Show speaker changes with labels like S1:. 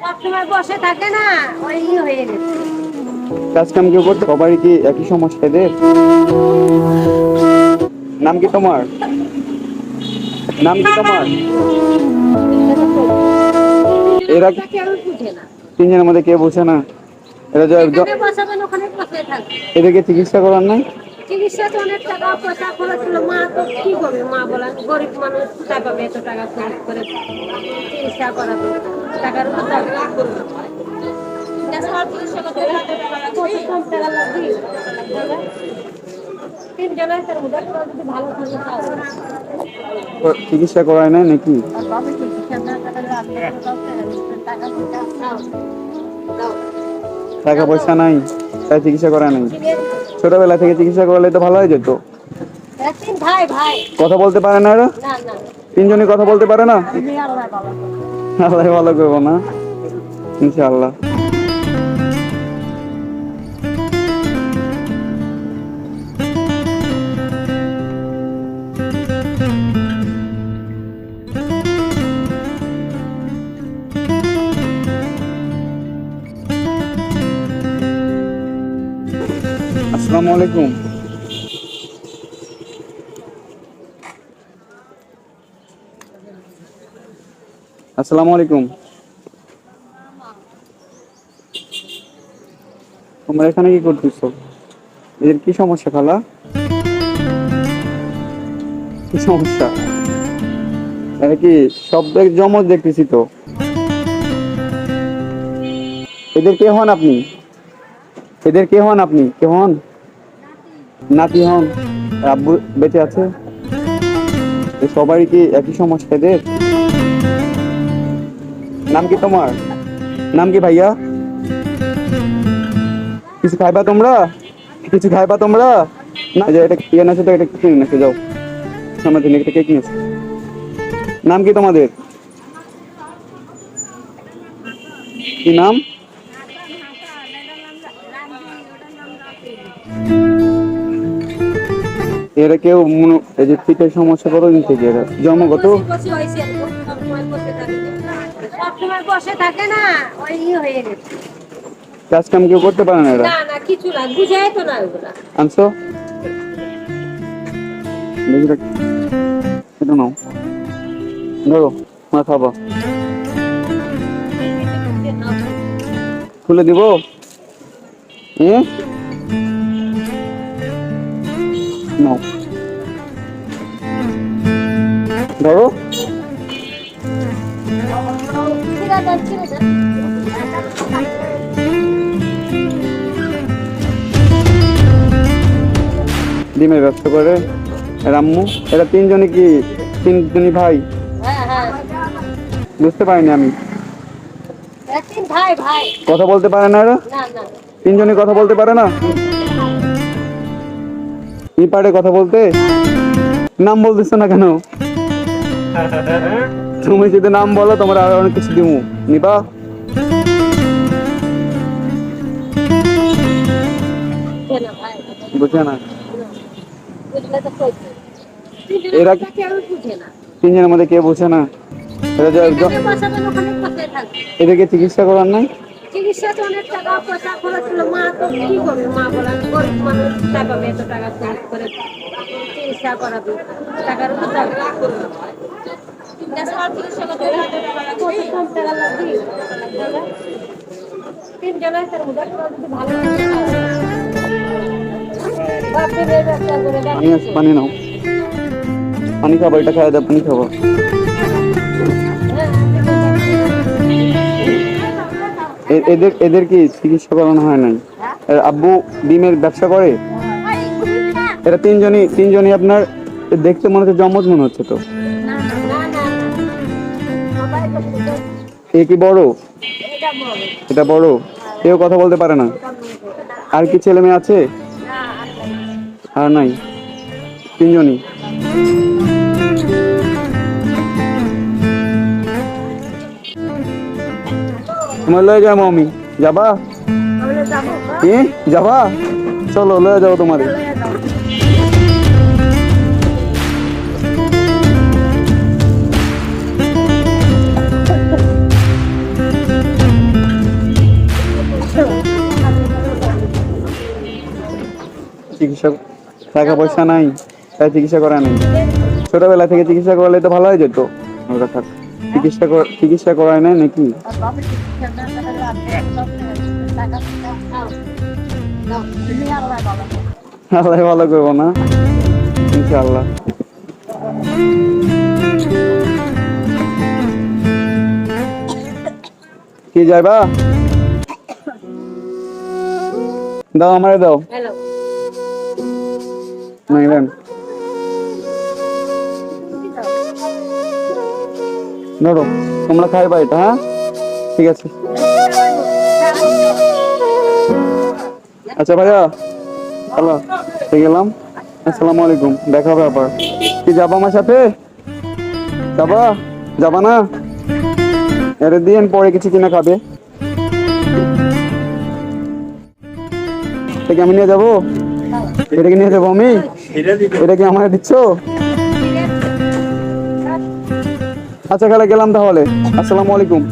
S1: সবসময় বসে থাকে না, ওই হয়ে গেছে।
S2: কাজ কাম কেউ করতে সবারই কি একই সমস্যা এদের? নাম কি তোমার? নাম কি তোমার? এরা
S1: কেউ বুঝে না।
S2: তিনজনের মধ্যে কেউ বোঝে না। এরা
S1: যেখানে বসাবেন ওখানে বসে থাকবে।
S2: এদেরকে চিকিৎসা করার নাই?
S1: চিকিৎসা তো অনেক টাকা পয়সা খরচ হলো, মা তো কি করবে? মা বলেন গরিব মানুষ কোথায় পাবে এত টাকা খরচ করে চিকিৎসা করাবে? টাকার উপর দরকার করবে। কম টাকা লাগবে। তিনজনের তার মধ্যে যদি ভালো থাকে
S2: চিকিৎসা করায় নাই নাকি? টাকা পয়সা নাই তাই চিকিৎসা করা নাই। ছোটবেলা থেকে চিকিৎসা করলে তো ভালো হয়ে যেত।
S1: ভাই ভাই
S2: কথা বলতে পারে না এরা?
S1: না না
S2: তিনজনই কথা বলতে পারে না? আল্লাহ ভালো করবো না ইনশাআল্লাহ। আসসালামু আলাইকুম। আসসালামু আলাইকুম। তোমরা এখানে কি করতেছো? এদের কি সমস্যা খালা? কি সমস্যা? এরা কি সব জমজ দেখতেছি তো। এদের কে হন আপনি? এদের কে হন আপনি? কে হন? নাতি হন? আব্বু বেঁচে আছে? সবারই কি একই সমস্যা এদের? নাম কি তোমার? নাম কি ভাইয়া? কিছু খাইবা তোমরা? কিছু খাইবা তোমরা? না যে এটা কিনে আছে তো এটা কিনে নেছে, যাও সামনে দিন এটা কে কিনেছে। নাম কি তোমাদের? কি নাম? এরা কেউ এই যে পিঠের সমস্যা কতদিন থেকে? এরা জন্মগত?
S1: সবসময় বসে থাকে না, ওই হয়ে গেছে।
S2: কাজ কাম কেউ করতে পারে না এরা?
S1: না না কিছু না, বুঝাই তো না ওগুলা।
S2: আনছো এটা নাও, ধরো মা খাবা। খুলে দিব? নাও ধরো। ডিমের ব্যবসা করে রাম্মু। এরা তিনজনই কি তিনজনই ভাই? বুঝতে পারিনি আমি।
S1: ভাই ভাই
S2: কথা বলতে পারে না এরা?
S1: না না
S2: তিনজনই কথা বলতে পারে না? কি পারে কথা বলতে? নাম বলতেছো না কেন? তুমি যদি নাম বলো তোমরা আরো অনেক কিছু দিমু, নিবা? বুঝে না এরা? তিনজনের মধ্যে কেউ বুঝে না। এদেরকে চিকিৎসা করার নাই?
S1: চিকিৎসা তো অনেক টাকা পয়সা খরচ হলো, মা তো কি করবে? মা বলেন গরিব মানুষ কোথায় পাবে এত টাকা খরচ করে চিকিৎসা করাবে? টাকার উপর দরকার করবে। কম টাকা লাগবে। তিনজনের তার মধ্যে যদি ভালো
S2: পানি নাও, পানি খাবো, এটা খাওয়া দাও, পানি খাবো। এদের এদের কি চিকিৎসা করানো হয় নাই? আব্বু ডিমের ব্যবসা করে? এরা তিনজনই আপনার দেখতে মনে হচ্ছে জমজ মনে হচ্ছে তো। এ কি বড়? এটা বড়। কেউ কথা বলতে পারে না? আর কি ছেলে মেয়ে আছে? আর নাই, তিনজনই। তোমার লয়ে যাবো আমি, যাবা? যাবা? চলো লয়ে যাবো তোমারে। চিকিৎসা, টাকা পয়সা নাই তাই চিকিৎসা করা নেই। ছোটবেলা থেকে চিকিৎসা করলে তো ভালো হয়ে যেত। ওটা থাক, চিকিৎসা করায় নাই নাকি?
S1: আর বাপের চিকিৎসা না করালে আর সব টাকা নাও নাও তুমি আল্লাহ বাবা
S2: আল্লাহ ভালো করবো না, ইনশাআল্লাহ। কি যাইবা? দাও আমারে দাও।
S1: হ্যালো
S2: নাইলেন ধরো, তোমরা খাইবা এটা, হ্যাঁ ঠিক আছে। আচ্ছা ভাইয়া, হ্যালো, গেলাম। আসসালামু আলাইকুম, দেখা হবে আবার। কি যাবা আমার সাথে? যাবা? যাবা না? এটা দিন পরে কিছু কিনা খাবে। এটা কি আমি নিয়ে যাবো? এটা কি নিয়ে যাবো আমি? এটা কি আমাকে দিচ্ছ? আচ্ছা খালা, গেলাম তাহলে। আসসালামু আলাইকুম।